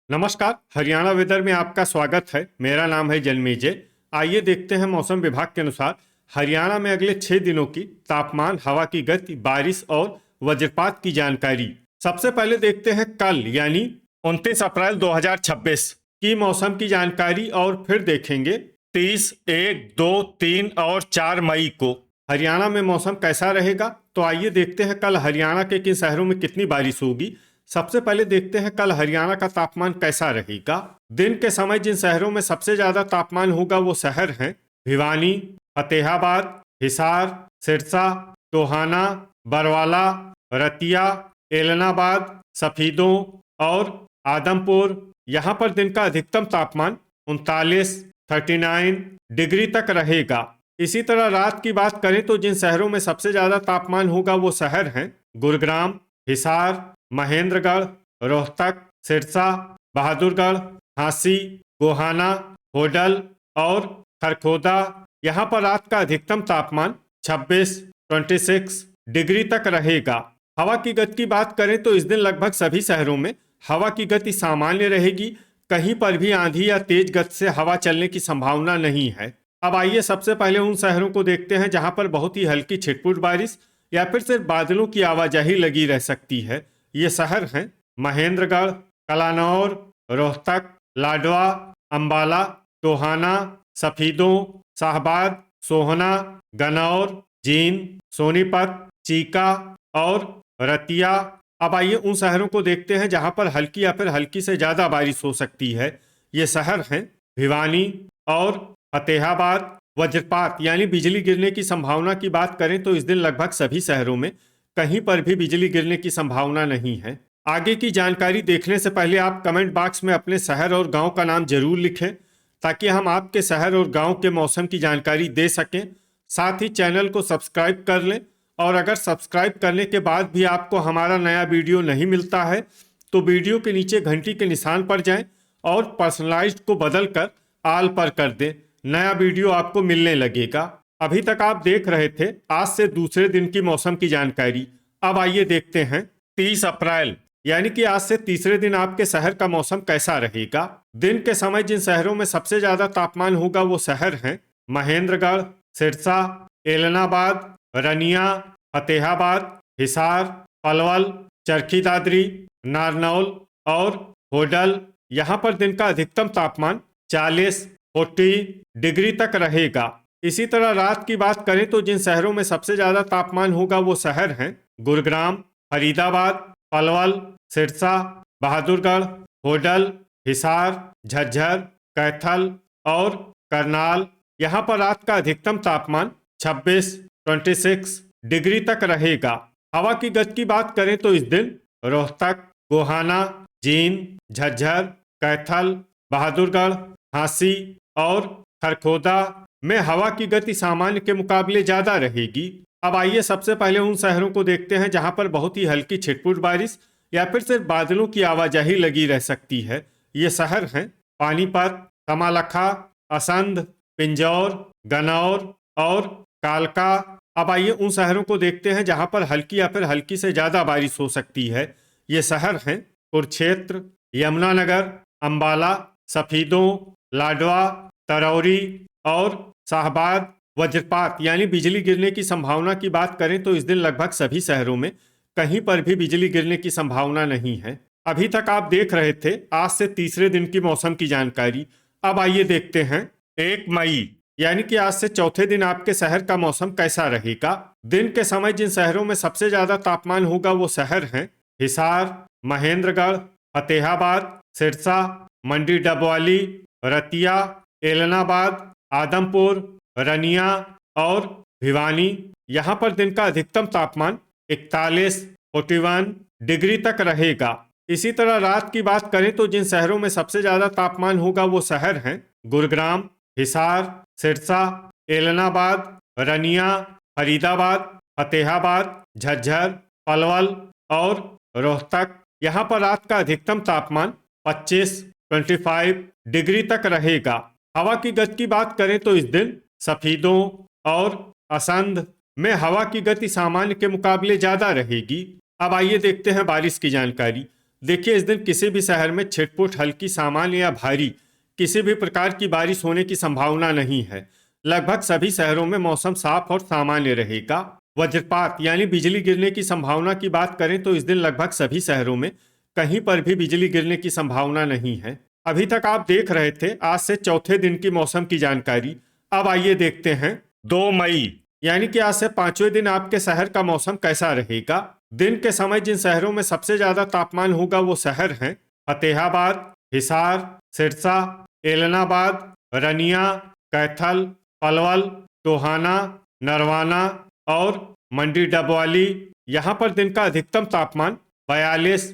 नमस्कार। हरियाणा वेदर में आपका स्वागत है। मेरा नाम है जन्मेजय। आइए देखते हैं मौसम विभाग के अनुसार हरियाणा में अगले 6 दिनों की तापमान, हवा की गति, बारिश और वज्रपात की जानकारी। सबसे पहले देखते हैं कल यानी 29 अप्रैल 2026 की मौसम की जानकारी और फिर देखेंगे 30, 1, 2, 3 और 4 मई को हरियाणा में मौसम कैसा रहेगा। तो आइए देखते हैं कल हरियाणा के किन शहरों में कितनी बारिश होगी। सबसे पहले देखते हैं कल हरियाणा का तापमान कैसा रहेगा। दिन के समय जिन शहरों में सबसे ज्यादा तापमान होगा वो शहर हैं भिवानी, फतेहाबाद, हिसार, सिरसा, टोहाना, बरवाला, रतिया, एलनाबाद, सफीदों और आदमपुर। यहाँ पर दिन का अधिकतम तापमान 39 डिग्री तक रहेगा। इसी तरह रात की बात करें तो जिन शहरों में सबसे ज्यादा तापमान होगा वो शहर हैं गुरुग्राम, हिसार, महेंद्रगढ़, रोहतक, सिरसा, बहादुरगढ़, झांसी, गोहाना, होडल और खरखोदा। यहाँ पर रात का अधिकतम तापमान 26 डिग्री तक रहेगा। हवा की गति की बात करें तो इस दिन लगभग सभी शहरों में हवा की गति सामान्य रहेगी। कहीं पर भी आंधी या तेज गति से हवा चलने की संभावना नहीं है। अब आइए सबसे पहले उन शहरों को देखते हैं जहां पर बहुत ही हल्की छिटपुट बारिश या फिर सिर्फ बादलों की आवाजाही लगी रह सकती है। ये शहर हैं महेंद्रगढ़, कलानौर, रोहतक, लाडवा, अंबाला, टोहाना, सफीदों, शाहबाद, सोहना, गनौर, जींद, सोनीपत, चीका और रतिया। अब आइए उन शहरों को देखते हैं जहां पर हल्की या फिर हल्की से ज्यादा बारिश हो सकती है। ये शहर हैं भिवानी और फतेहाबाद। वज्रपात यानी बिजली गिरने की संभावना की बात करें तो इस दिन लगभग सभी शहरों में कहीं पर भी बिजली गिरने की संभावना नहीं है। आगे की जानकारी देखने से पहले आप कमेंट बॉक्स में अपने शहर और गांव का नाम जरूर लिखें ताकि हम आपके शहर और गांव के मौसम की जानकारी दे सकें। साथ ही चैनल को सब्सक्राइब कर लें और अगर सब्सक्राइब करने के बाद भी आपको हमारा नया वीडियो नहीं मिलता है तो वीडियो के नीचे घंटी के निशान पर जाएं और पर्सनलाइज्ड को बदल कर आल पर कर दें। नया वीडियो आपको मिलने लगेगा। अभी तक आप देख रहे थे आज से दूसरे दिन की मौसम की जानकारी। अब आइए देखते हैं 30 अप्रैल यानी कि आज से तीसरे दिन आपके शहर का मौसम कैसा रहेगा। दिन के समय जिन शहरों में सबसे ज्यादा तापमान होगा वो शहर हैं महेंद्रगढ़, सिरसा, एलनाबाद, रनिया, फतेहाबाद, हिसार, पलवल, चरखी दादरी, नारनौल और होडल। यहाँ पर दिन का अधिकतम तापमान 40 डिग्री तक रहेगा। इसी तरह रात की बात करें तो जिन शहरों में सबसे ज्यादा तापमान होगा वो शहर हैं गुरुग्राम, फरीदाबाद, पलवल, सिरसा, बहादुरगढ़, होडल, हिसार, झज्जर, कैथल और करनाल। यहाँ पर रात का अधिकतम तापमान 26 डिग्री तक रहेगा। हवा की गति की बात करें तो इस दिन रोहतक, गोहाना, जींद, झज्जर, कैथल, बहादुरगढ़, झांसी और खरखोदा में हवा की गति सामान्य के मुकाबले ज्यादा रहेगी। अब आइए सबसे पहले उन शहरों को देखते हैं जहां पर बहुत ही हल्की छिटपुट बारिश या फिर सिर्फ बादलों की आवाजाही लगी रह सकती है। ये शहर हैं पानीपत, कमालखा, असंध, पिंजौर, गनौर और कालका। अब आइए उन शहरों को देखते हैं जहां पर हल्की या फिर हल्की से ज्यादा बारिश हो सकती है। ये शहर हैं कुरुक्षेत्र, यमुनानगर, अंबाला, सफीदों, लाडवा, तरौरी और शाहबाद। वज्रपात यानी बिजली गिरने की संभावना की बात करें तो इस दिन लगभग सभी शहरों में कहीं पर भी बिजली गिरने की संभावना नहीं है। अभी तक आप देख रहे थे आज से तीसरे दिन की मौसम की जानकारी। अब आइए देखते हैं 1 मई यानी कि आज से चौथे दिन आपके शहर का मौसम कैसा रहेगा। दिन के समय जिन शहरों में सबसे ज्यादा तापमान होगा वो शहर हैं हिसार, महेंद्रगढ़, फतेहाबाद, सिरसा, मंडी डबवाली, रतिया, एलनाबाद, आदमपुर, रनिया और भिवानी। यहाँ पर दिन का अधिकतम तापमान 41 डिग्री तक रहेगा। इसी तरह रात की बात करें तो जिन शहरों में सबसे ज्यादा तापमान होगा वो शहर हैं गुरुग्राम, हिसार, सिरसा, एलनाबाद, रनिया, फरीदाबाद, फतेहाबाद, झज्जर, पलवल और रोहतक। यहाँ पर रात का अधिकतम तापमान 25 डिग्री तक रहेगा। हवा की गति की बात करें तो इस दिन सफीदों और असंध में हवा की गति सामान्य के मुकाबले ज्यादा रहेगी। अब आइए देखते हैं बारिश की जानकारी। देखिए, इस दिन किसी भी शहर में छिटपुट हल्की सामान्य या भारी किसी भी प्रकार की बारिश होने की संभावना नहीं है। लगभग सभी शहरों में मौसम साफ और सामान्य रहेगा। वज्रपात यानी बिजली गिरने की संभावना की बात करें तो इस दिन लगभग सभी शहरों में कहीं पर भी बिजली गिरने की संभावना नहीं है। अभी तक आप देख रहे थे आज से चौथे दिन की मौसम की जानकारी। अब आइए देखते हैं 2 मई यानी कि आज से 5वें दिन आपके शहर का मौसम कैसा रहेगा। दिन के समय जिन शहरों में सबसे ज्यादा तापमान होगा वो शहर हैं फतेहाबाद, हिसार, सिरसा, एलनाबाद, रनिया, कैथल, पलवल, टोहाना, नरवाना और मंडी डबवाली। यहाँ पर दिन का अधिकतम तापमान 42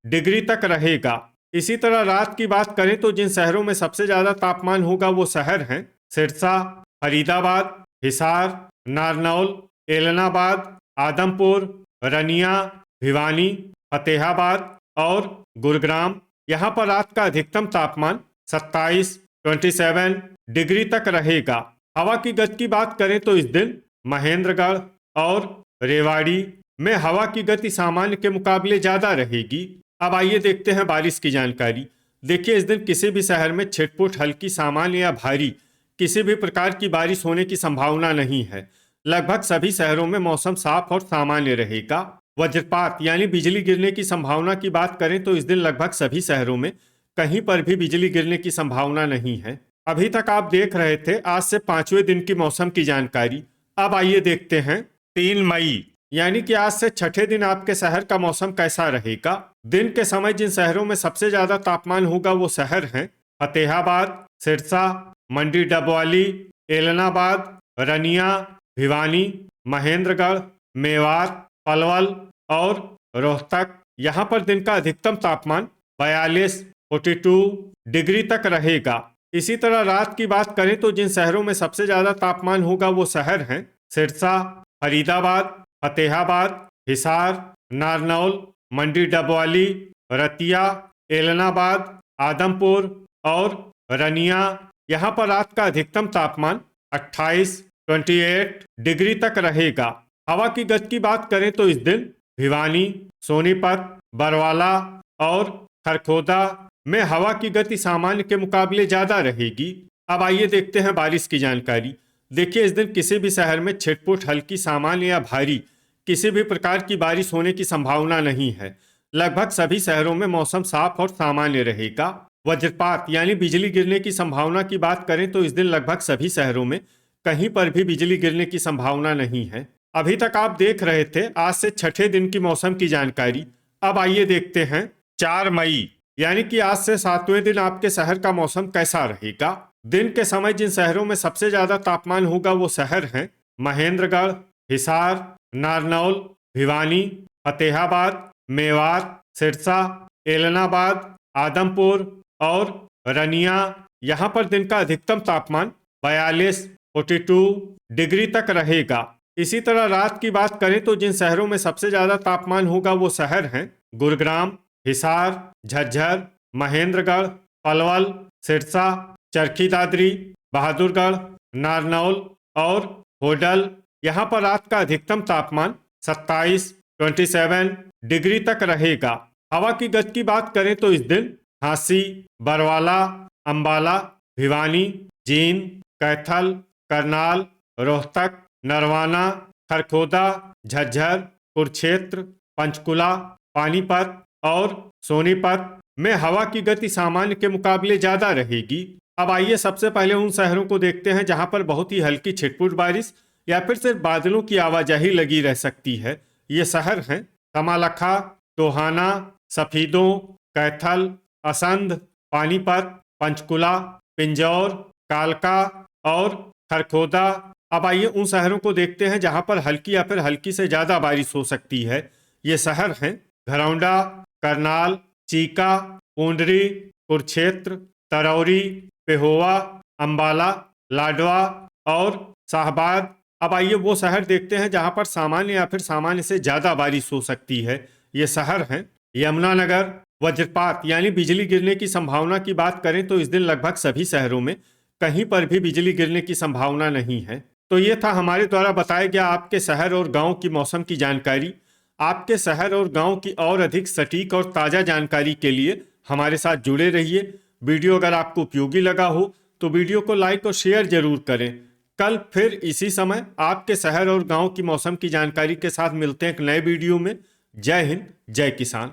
डिग्री तक रहेगा। इसी तरह रात की बात करें तो जिन शहरों में सबसे ज्यादा तापमान होगा वो शहर हैं सिरसा, फरीदाबाद, हिसार, नारनौल, एलनाबाद, आदमपुर, रनिया, भिवानी, फतेहाबाद और गुरुग्राम। यहाँ पर रात का अधिकतम तापमान 27 डिग्री तक रहेगा। हवा की गति की बात करें तो इस दिन महेंद्रगढ़ और रेवाड़ी में हवा की गति सामान्य के मुकाबले ज्यादा रहेगी। अब आइए देखते हैं बारिश की जानकारी। देखिए, इस दिन किसी भी शहर में छिटपुट हल्की सामान्य या भारी किसी भी प्रकार की बारिश होने की संभावना नहीं है। लगभग सभी शहरों में मौसम साफ और सामान्य रहेगा। वज्रपात यानी बिजली गिरने की संभावना की बात करें तो इस दिन लगभग सभी शहरों में कहीं पर भी बिजली गिरने की संभावना नहीं है। अभी तक आप देख रहे थे आज से 5वें दिन की मौसम की जानकारी। अब आइए देखते हैं 3 मई यानी कि आज से छठे दिन आपके शहर का मौसम कैसा रहेगा। दिन के समय जिन शहरों में सबसे ज्यादा तापमान होगा वो शहर हैं फतेहाबाद, सिरसा, मंडी डबवाली, एलनाबाद, रनिया, भिवानी, महेंद्रगढ़, मेवात, पलवल और रोहतक। यहाँ पर दिन का अधिकतम तापमान 42 डिग्री तक रहेगा। इसी तरह रात की बात करें तो जिन शहरों में सबसे ज्यादा तापमान होगा वो शहर हैं सिरसा, फरीदाबाद, फतेहाबाद, हिसार, नारनौल, मंडी डबवाली, रतिया, एलनाबाद, आदमपुर और रनिया। यहाँ पर रात का अधिकतम तापमान 28 डिग्री तक रहेगा। हवा की गति की बात करें तो इस दिन भिवानी, सोनीपत, बरवाला और खरखोदा में हवा की गति सामान्य के मुकाबले ज्यादा रहेगी। अब आइए देखते हैं बारिश की जानकारी। देखिए, इस दिन किसी भी शहर में छिटपुट हल्की सामान्य या भारी किसी भी प्रकार की बारिश होने की संभावना नहीं है। लगभग सभी शहरों में मौसम साफ और सामान्य रहेगा। वज्रपात यानी बिजली गिरने की संभावना की बात करें तो इस दिन लगभग सभी शहरों में कहीं पर भी बिजली गिरने की संभावना नहीं है। अभी तक आप देख रहे थे आज से छठे दिन की मौसम की जानकारी। अब आइए देखते हैं 4 मई यानी कि आज से 7वें दिन आपके शहर का मौसम कैसा रहेगा। दिन के समय जिन शहरों में सबसे ज्यादा तापमान होगा वो शहर हैं महेंद्रगढ़, हिसार, नारनौल, भिवानी, फतेहाबाद, मेवात, सिरसा, एलनाबाद, आदमपुर और रनिया। यहाँ पर दिन का अधिकतम तापमान 42 डिग्री तक रहेगा। इसी तरह रात की बात करें तो जिन शहरों में सबसे ज्यादा तापमान होगा वो शहर हैं गुरुग्राम, हिसार, झज्जर, महेंद्रगढ़, पलवल, सिरसा, चरखी दादरी, बहादुरगढ़, नारनौल और होडल। यहाँ पर रात का अधिकतम तापमान 27 डिग्री तक रहेगा। हवा की गति की बात करें तो इस दिन झांसी, बरवाला, अंबाला, भिवानी, जींद, कैथल, करनाल, रोहतक, नरवाना, खरखोदा, झज्जर, कुरुक्षेत्र, पंचकुला, पानीपत और सोनीपत में हवा की गति सामान्य के मुकाबले ज्यादा रहेगी। अब आइए सबसे पहले उन शहरों को देखते हैं जहां पर बहुत ही हल्की छिटपुट बारिश या फिर सिर्फ बादलों की आवाजाही लगी रह सकती है। ये शहर हैं कमालखा, टोहाना, सफीदों, कैथल, असंध, पानीपत, पंचकुला, पिंजौर, कालका और खरखोदा। अब आइए उन शहरों को देखते हैं जहां पर हल्की या फिर हल्की से ज्यादा बारिश हो सकती है। ये शहर हैं घरौंडा, करनाल, चीका, पूंडरी, कुरुक्षेत्र, तरौरी, पेहोवा, अंबाला, लाडवा और शाहबाद। अब आइए वो शहर देखते हैं जहां पर सामान्य या फिर सामान्य से ज्यादा बारिश हो सकती है। ये शहर हैं यमुनानगर। वज्रपात यानी बिजली गिरने की संभावना की बात करें तो इस दिन लगभग सभी शहरों में कहीं पर भी बिजली गिरने की संभावना नहीं है। तो ये था हमारे द्वारा बताया गया आपके शहर और गांव की मौसम की जानकारी। आपके शहर और गांव की और अधिक सटीक और ताज़ा जानकारी के लिए हमारे साथ जुड़े रहिए। वीडियो अगर आपको उपयोगी लगा हो तो वीडियो को लाइक और शेयर जरूर करें। कल फिर इसी समय आपके शहर और गांव की मौसम की जानकारी के साथ मिलते हैं एक नए वीडियो में। जय हिंद, जय किसान।